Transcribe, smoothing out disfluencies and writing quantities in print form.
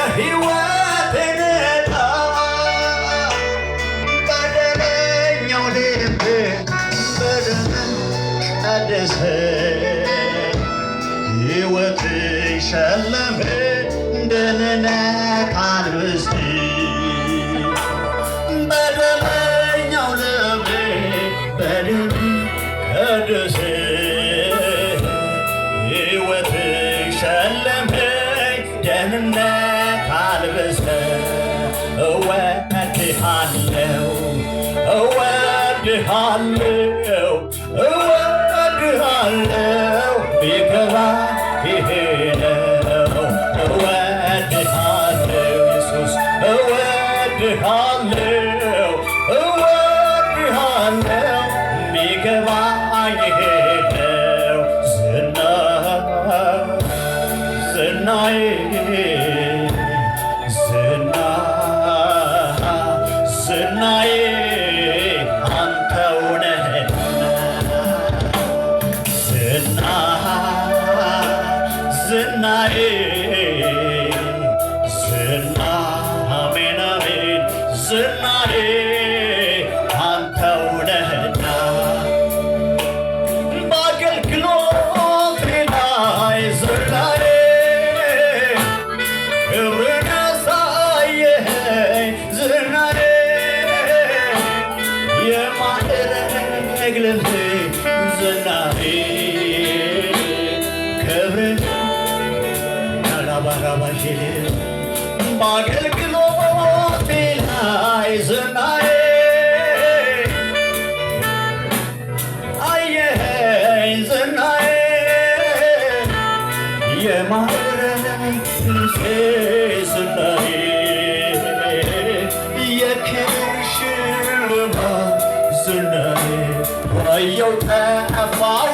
የሕይወቴን ዕጣ በደለኛው ልቤ በደም ቀደሰ ሕይወት ሸለመ ደህንነት አልብስ በደለኛው ልቤ በደም ቀደሰ ሕይወት ሸለመኝ ደህንነት አልብሰ እወድሃለሁ እወድሃለሁ እወድሃለሁ ቢገባ ይሄ ነው እወድሃለሁ ኢየሱስ እወድሃለሁ እወድሃለሁ ቢገባ ይሄ ነው ዝናዬ ዝናዬ አንተው ነህና ዝናዬ አሜን አሜን ዝናዬ አንተው ነህና በአገልግሎቴ ላይ ዝናዬ ክብርን አሳየኸኝ ዝናዬ የማዕረግ ልብሴ ዝናዬ ክብርን ያላባራባሽ በአገልግሎቴ ላይ ዝናዬ አየኸኝ ዝናዬ የማዕረግ ልብሴ ዝናዬ የክብር ሽልማት ዝናዬ ዋየው ጠፋው